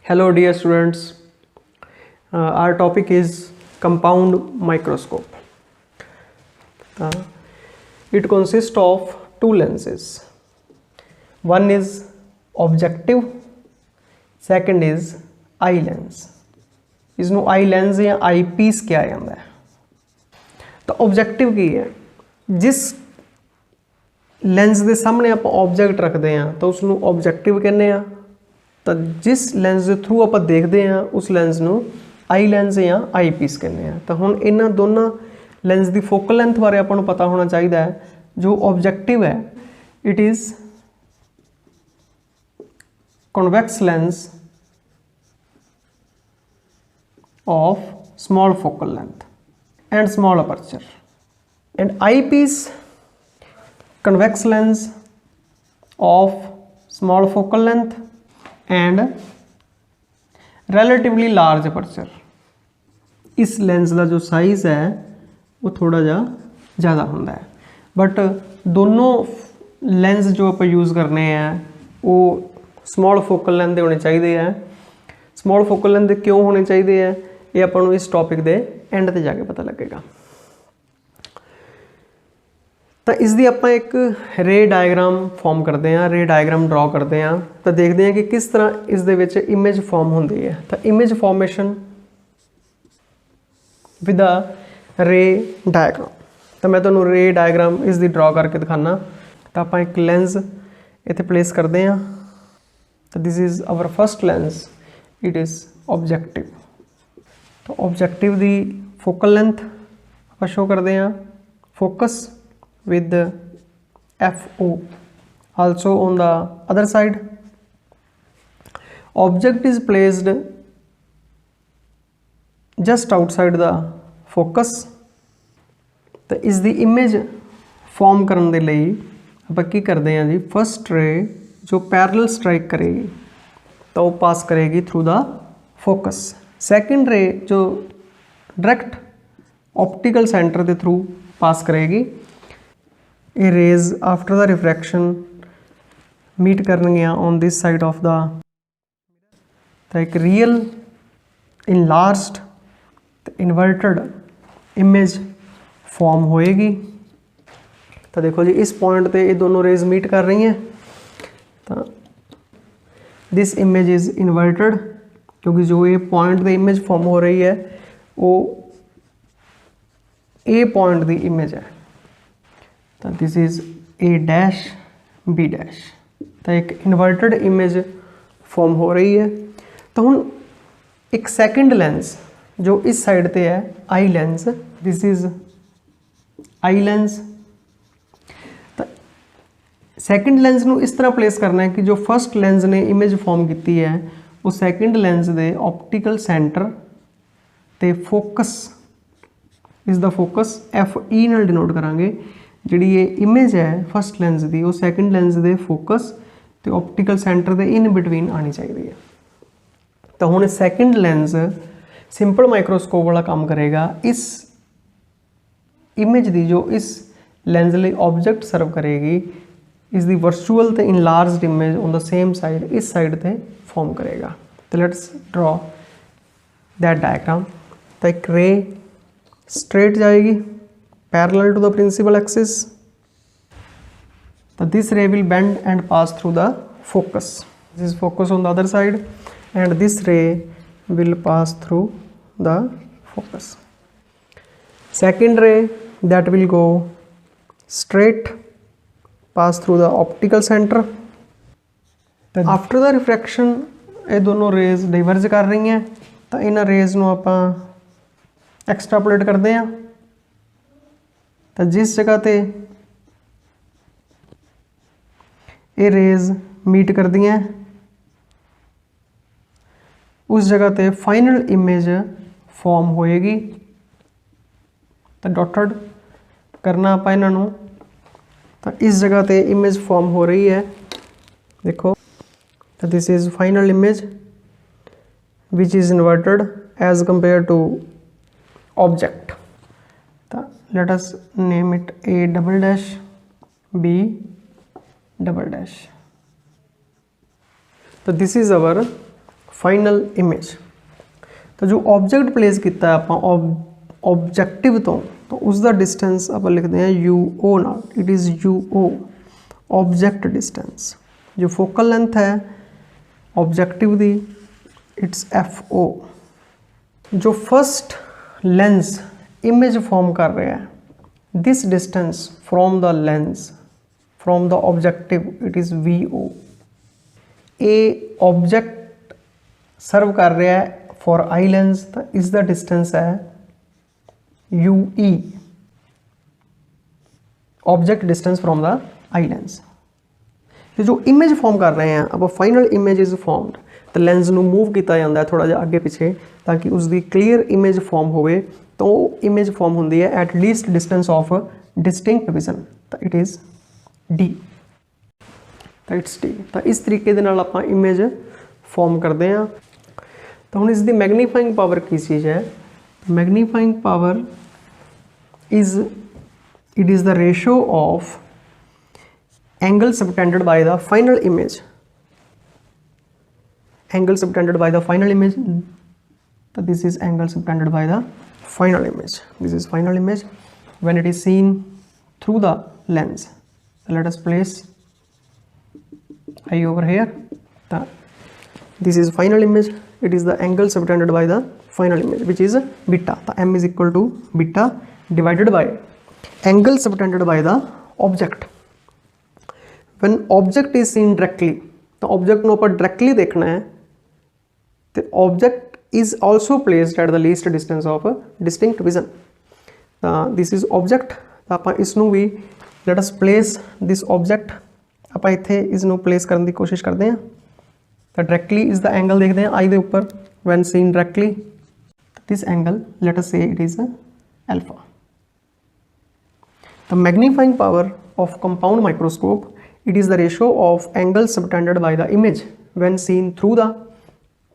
Hello dear students, our topic is compound microscope. It consists of two lenses. One is objective, second is eye lens. इसनों eye lens या आई piece क्या जाता है। तो objective की है, जिस लेंस के सामने आप ऑब्जेक्ट रखते हैं तो उसनों ऑब्जेक्टिव कहने आ। तो जिस लेंस के थ्रू आप देखते हैं उस लेंस ਨੂੰ आई लेंस या आई पीस कहने आ। तो हुण इन्हां दोनों लेंस की फोकल लेंथ बारे आपां नूं पता होना चाहिए है। जो ऑब्जेक्टिव है it is convex lens of small focal length and small aperture, and eyepiece convex lens of small focal length and relatively large aperture। इस लेंस का जो साइज है वो थोड़ा जा ज़्यादा होता है, बट दोनों लेंस जो आप यूज़ करने हैं वो स्मॉल फोकल लेंथ होने चाहिए हैं। स्मॉल फोकल लेंथ क्यों होने चाहिए है ये अपन इस टॉपिक के एंड ते जाके पता लगेगा। तो इसकी आप एक रे डायग्राम फॉर्म करते हैं, रे डायग्राम ड्रॉ करते हैं, तो देखते हैं कि किस तरह इस दे विच इमेज फॉर्म होती है। तो इमेज फॉर्मेशन विद अ रे डायग्राम। तो मैं तुहानूं रे डायग्राम इसकी ड्रॉ करके दिखाना। तो आप एक लेंस इत्थे प्लेस करते हैं। तो this is our first lens, it is objective. तो ऑब्जेक्टिव की फोकल लेंथ आप शो करते हैं, focus with FO also on the other side. Object is placed just outside the focus. तो इसकी इमेज फॉर्म करने के लिए आप की करते हैं जी, फर्स्ट रे जो पैरेलल स्ट्राइक करेगी तो वो पास करेगी through the focus. Second ray जो डायरेक्ट ऑप्टिकल सेंटर के थ्रू पास करेगी। ये rays after the refraction meet करनगियां on this side of the. तो एक real enlarged inverted image form होएगी। तो देखो जी इस पॉइंट पे ये दोनों रेज मीट कर रही हैं। तो दिस इमेज इज़ इन्वर्टेड क्योंकि जो ये पॉइंट की इमेज फॉर्म हो रही है वो ए पॉइंट की इमेज है। तो this is A dash B dash. तो एक इन्वर्टेड इमेज फॉर्म हो रही है। तो हुण एक सेकंड लेंस जो इस साइड पे है eye lens, this is eye lens. तो सेकंड लेंस नूं इस तरह प्लेस करना है कि जो फर्स्ट लेंस ने इमेज फॉर्म की है वो सैकेंड लेंस के ऑप्टिकल सेंटर ते फोकस इस द फोकस FE नाल डिनोट करांगे। जिहड़ी ये इमेज है फर्स्ट लेंस की वो सैकेंड लेंस के फोकस ते ऑप्टिकल सेंटर के इन बिटवीन आनी चाहिए है। तो हुण सैकेंड लेंस सिंपल माइक्रोस्कोप वाला काम करेगा। इस इमेज की जो इस लेंस लिए ऑब्जेक्ट सर्व करेगी इसकी वर्चुअल ते enlarged image on the same side इस साइड पे फॉर्म करेगा। तो लेट्स ड्रॉ दैट डायग्राम। तो एक रे स्ट्रेट जाएगी parallel to the principal axis. तो this ray will bend and pass through the focus. This is focus on the other side and this ray will pass through the focus. Second ray that will go straight pass through the optical center। After the refraction ये दोनों raise diverge कर रही हैं। तो इन raise नूं आपां extrapolate करते हैं। तो जिस जगह ते ये रेज मीट कर दी हैं उस जगह ते फाइनल इमेज फॉर्म होएगी। तो डॉटेड करना आप इन्हों। तो इस जगह पे इमेज फॉर्म हो रही है, देखो। तो this is final image which is inverted as compare to object. तो let us name it A double dash B double dash. तो this is our final image. तो जो ऑब्जेक्ट प्लेस किया आप ऑब्जेक्टिव तो उसका डिस्टेंस आप लिखते हैं UO नाल, it is UO object distance. जो फोकल लेंथ है ऑब्जेक्टिव दी इट्स FO। जो फर्स्ट लेंस इमेज फॉर्म कर रहा है, this distance from the lens from the objective it is VO। A object serve कर रहा है फॉर आई लेंस, तो इसका डिस्टेंस है UE object distance from the eye lens. जो इमेज फॉर्म कर रहे हैं अब फाइनल इमेज इज फॉर्मड, तो लेंस ਨੂੰ मूव किया जाता है थोड़ा जिहा अगे पिछे ताकि उसकी क्लीयर इमेज फॉर्म होवे। तो इमेज फॉर्म होंदी है at least distance of distinct vision, तो इट इज़ D, तो इट्स D। तो इस तरीके दे नाल आपां इमेज फॉर्म करते हैं। तो हुण इसकी मैगनीफाइंग पावर की चीज़ है, magnifying power is it is the ratio of angle subtended by the final image, angle subtended by the final image। So this is angle subtended by the final image, this is final image when it is seen through the lens। So let us place eye over here, so this is final image, it is the angle subtended by the final image which is beta। So m is equal to beta divided by angle subtended by the object। when object is seen directly, तो object को आप directly देखना है, तो object is also placed at the least distance of distinct vision. This is object, तो आप इसनों भी let us place this object, आप इत्थे इसनों प्लेस करने की कोशिश करते हैं। तो डायरेक्टली इस द एंगल देखते हैं आई के उपर when seen directly, this angle let us say it is alpha. The magnifying power of compound microscope, it is the ratio of angles subtended by the image when seen through the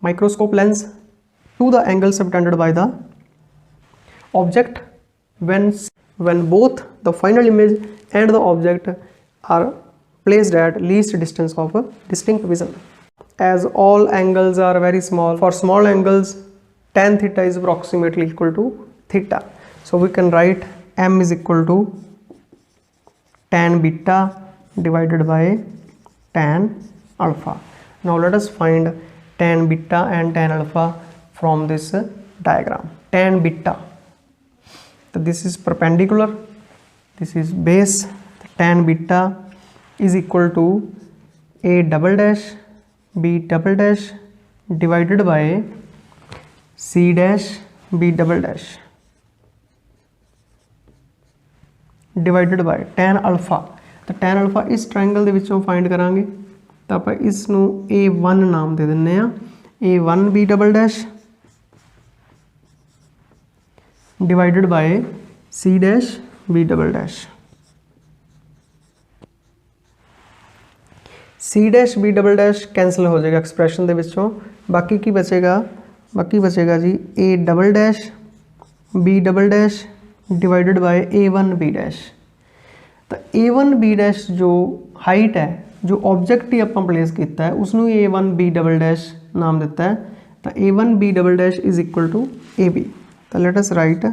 microscope lens to the angle subtended by the object when both the final image and the object are placed at least distance of distinct vision। As all angles are very small, for small angles tan theta is approximately equal to theta, so we can write m is equal to tan beta divided by tan alpha। Now let us find tan beta and tan alpha from this diagram। Tan beta, so this is perpendicular, this is base, tan beta is equal to a double dash b double dash divided by c dash b double dash divided by tan alpha. तो tan alpha इस triangle दे विचों find करांगे, तो आप इसनों A1 नाम दे दिंने आ, A1 B double dash divided bye C dash B double dash. C dash B double dash cancel हो जाएगा expression दे विचों, बाकी की बचेगा, बाकी बचेगा जी A double dash B double dash divided bye A1 B dash. तो A1 B डैश जो हाइट है, जो ऑब्जेक्ट ही आप प्लेस किया है उसनों A1 B डबल डैश नाम दिता है। तो A1 B double dash is equal to AB। तो लेट अस राइट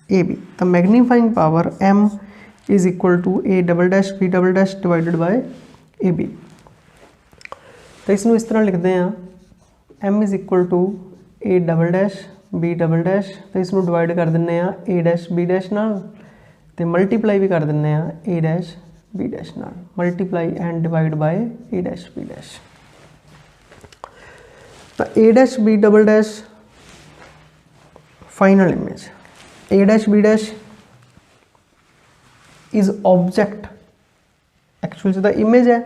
AB। तो magnifying power M is equal to A double dash B double dash divided by AB। तो इसनों इस तरह लिखते हैं M is equal to A double dash B double dash, तो इसनों डिवाइड कर दिंने आ A डैश B डैश नाल, ते मल्टीप्लाई भी कर दिंने आ A डैश B डैश नाल, multiply and divide by A dash B dash. तो A dash B double dash final image, A dash B dash is object, actually तो image है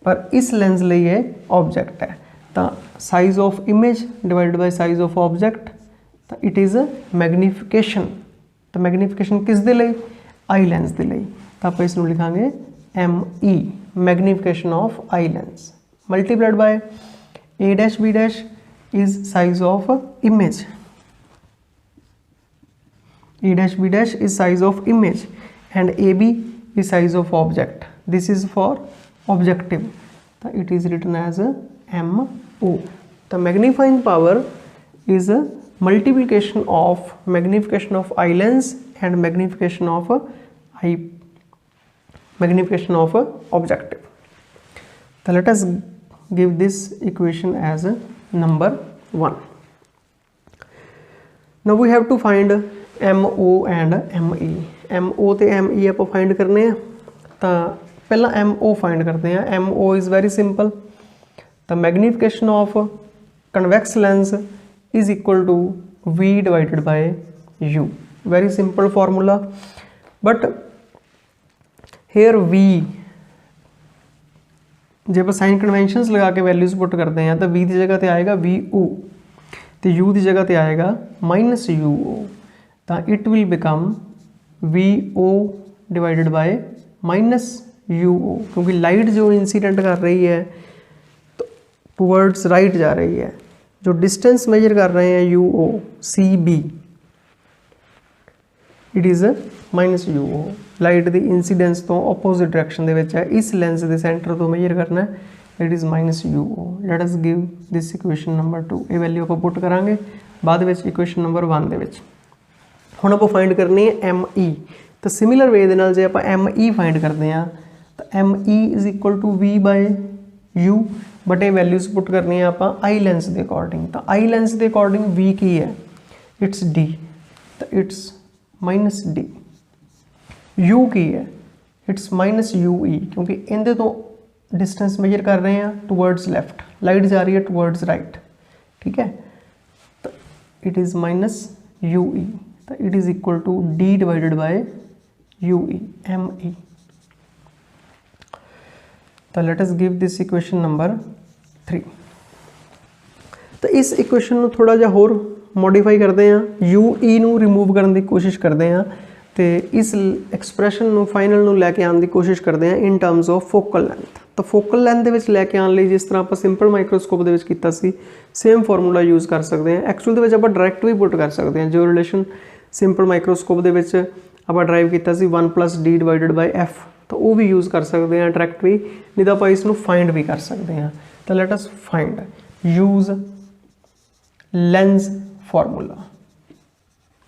पर इस लेंस लिए ये ऑब्जेक्ट है। तो size of image divide by size of object, तो इट इज़ मैग्नीफिकेशन। तो मैग्नीफिकेशन किस दे लिए, आई लेंस दे लिए, तो आप इसनों लिखांगे ME magnification of eye lens multiplied by A dash B dash is size of image, A dash B dash is size of image and AB is size of object, this is for objective, तो it is written as MO। तो magnifying power is multiplication of eye lens and magnification of objective. तो let us give this equation as number 1. Now we have to find MO and ME. MO ते ME आप find करने हैं. तो पहला MO find करते हैं. MO is very simple. तो magnification of convex lens is equal to V divided by U. Very simple formula. But here V जे आप साइन कन्वेंशनस लगा के वैल्यूज पुट करते हैं तो V की जगह पर आएगा VO, तो U की जगह पर आएगा -UO. तो it will become VO divided by -UO, क्योंकि लाइट जो इंसिडेंट कर रही है तो टूवर्ड्स राइट जा रही है. जो डिस्टेंस मेजर कर रहे हैं UO CB, it is -UO. Light की इंसीडेंस तो ओपोजिट डायरेक्शन दे विच है. इस लेंस के सेंटर तो मेजर करना है. It is -UO. Late us give this equation number 2. ये वैल्यू आप पुट करांगे बाद में इक्वेशन नंबर 1 दे विच. हुण आप फाइंड करनी है ME. तो सिमिलर वे दे नाल जे आप ME फाइंड करते हैं तो ME is equal to V by U. But ये वैल्यूज पुट करनी है आप आई लेंस के अकॉर्डिंग. तो आई लेंस के अकॉर्डिंग V की है, इट्स D. तो इट्स -D. U की है, इट्स -UE, क्योंकि इनके तो डिस्टेंस मेजर कर रहे हैं टूवर्ड्स लेफ्ट, लाइट जा रही है टूवर्ड्स राइट. ठीक है. तो इट इज़ -UE. तो it is equal to D divided by UE ME. तो let us give this equation number 3. तो इस इक्वेशन ਨੂੰ थोड़ा ਜਿਹਾ ਹੋਰ ਮੋਡੀਫਾਈ ਕਰਦੇ ਹਾਂ. UE ਨੂੰ ਰਿਮੂਵ ਕਰਨ ਦੀ ਕੋਸ਼ਿਸ਼ ਕਰਦੇ ਹਾਂ ਤੇ ਇਸ ਐਕਸਪ੍ਰੈਸ਼ਨ ਨੂੰ ਫਾਈਨਲ ਨੂੰ ਲੈ ਕੇ ਆਉਣ ਦੀ ਕੋਸ਼ਿਸ਼ ਕਰਦੇ ਹਾਂ ਇਨ ਟਰਮਸ ਆਫ ਫੋਕਲ ਲੈਂਥ. ਤਾਂ ਫੋਕਲ ਲੈਂਥ ਦੇ ਵਿੱਚ ਲੈ ਕੇ ਆਉਣ ਲਈ ਜਿਸ ਤਰ੍ਹਾਂ ਆਪਾਂ ਸਿੰਪਲ ਮਾਈਕਰੋਸਕੋਪ ਦੇ ਵਿੱਚ ਕੀਤਾ ਸੀ ਸੇਮ ਫਾਰਮੂਲਾ ਯੂਜ਼ ਕਰ ਸਕਦੇ ਹਾਂ. ਐਕਚੁਅਲ ਦੇ ਵਿੱਚ ਆਪਾਂ ਡਾਇਰੈਕਟ ਵੀ ਪੁੱਟ ਕਰ ਸਕਦੇ ਹਾਂ. ਜੋ ਰਿਲੇਸ਼ਨ ਸਿੰਪਲ ਮਾਈਕਰੋਸਕੋਪ ਦੇ ਵਿੱਚ ਆਪਾਂ ਡਰਾਈਵ ਕੀਤਾ ਸੀ 1 + D डिवाइडेड बाय F, तो वो भी यूज़ कर सकते हैं डायरैक्ट भी, नहीं तो आप इसको फाइंड भी कर सकते हैं. तो let us find use lens formula.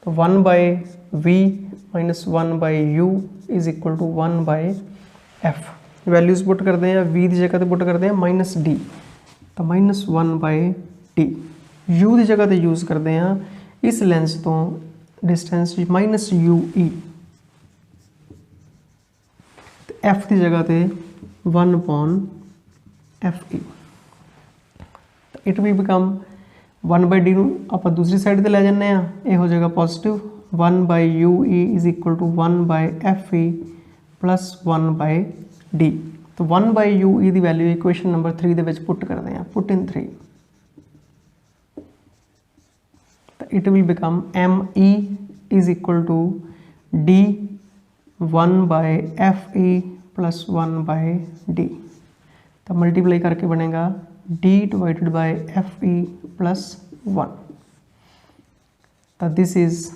तो 1 by V minus 1 by U is equal to 1 by F. Values put करते हैं. V की जगह पर पुट करते हैं -D. तो -1 बाय D. U की जगह पर यूज़ करते हैं इस लेंस तो डिस्टेंस -UE. F की जगह पे 1/FE. It will become 1 by D आप दूसरी साइड पर लै जाने. ये हो जाएगा positive. 1 by UE is equal to 1 by FE plus 1 by D. तो 1 बाय UE की वैल्यू इक्वेशन नंबर 3 के पुट करते हैं. Put in 3. तो it will become ME is equal to D 1 by FE plus 1 by D. तो multiply करके बनेगा D divided by FE plus 1. तो दिस इज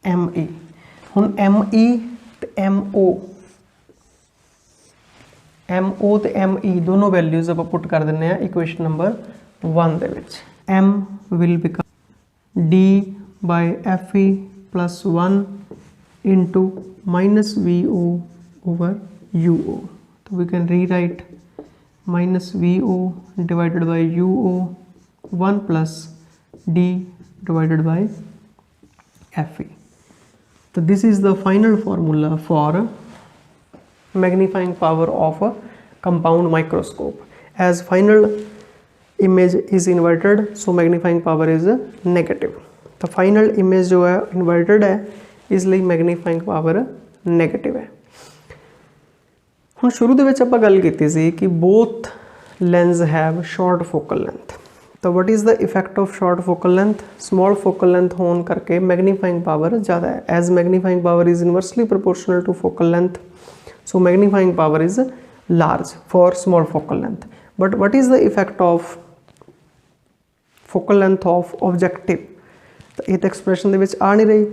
ME. हुण ME तो MO तो ME दोनों वैल्यूज आप पुट कर देने हैं इक्वेशन नंबर 1 दे विच. M will become D by FE plus 1 into -VO over UO. तो we can rewrite -VO divided by UO 1 plus D divided by FE. तो this is the final formula for magnifying power of compound microscope. As final image is inverted so magnifying power is negative. तो final image जो है inverted है इसलिए magnifying power negative है. ਹੁਣ शुरू ਦੇ ਵਿੱਚ ਆਪਾਂ ਗੱਲ ਕੀਤੀ ਸੀ कि both lens have short focal length. तो what is the effect of short focal length? small focal length होने करके magnifying power ज़्यादा है. as magnifying power is inversely proportional to focal length, so magnifying power is large for small focal length. but what is the effect of focal length of objective? तो ये तो expression दे विच आ नहीं रही.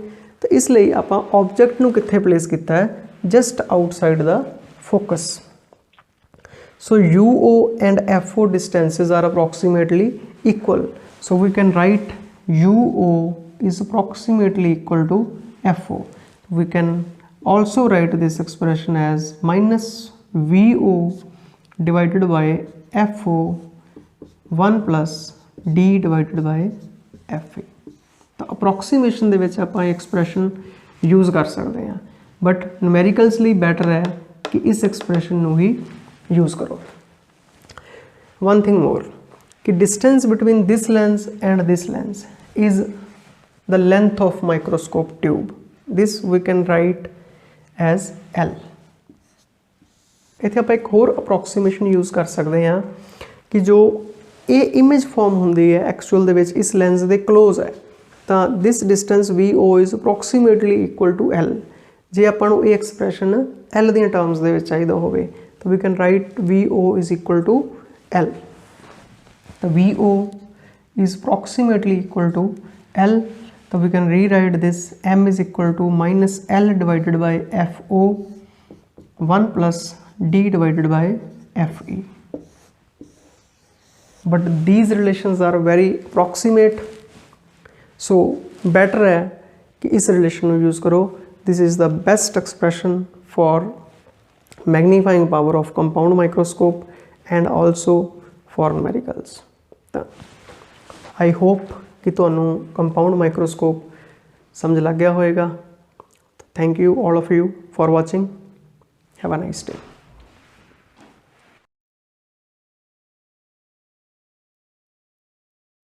तो इसलिए आप ऑब्जेक्ट नूं कित्थे प्लेस किया है? Just outside the focus. So UO and FO distances are approximately equal. So we can write UO is approximately equal to FO. We can also write this expression as minus VO divided by FO 1 plus D divided by FA. तो approximation ਦੇ ਵਿੱਚ ਆਪਾਂ expression use कर सकते हैं, but numericals ਲਈ better है कि इस एक्सप्रेशन ਨੂੰ ही यूज़ करो। वन थिंग मोर कि distance between this lens and this lens is the length of microscope tube. This we can write as L। इत्थे आप एक होर अप्रोक्सीमेशन यूज़ कर सकते हैं कि जो ये इमेज फॉर्म होंदी है एक्चुअल दे विच इस लेंस के क्लोज है, तो this distance VO is approximately equal to L। जे आपां नूं ये एक्सप्रैशन L दी टर्म्स दे विच चाहिदा होवे तो we can write VO is equal to L। तो VO is approximately equal to L, तो we can rewrite this M is equal to minus L divided by FO 1 plus D divided by FE। But these relations are very approximate, so better है कि इस relation को use करो। This is the best expression for magnifying power of compound microscope and also for numericals. तो I hope कि तुहानू compound microscope समझ लग गया होएगा। Thank you all of you for watching. Have a nice day.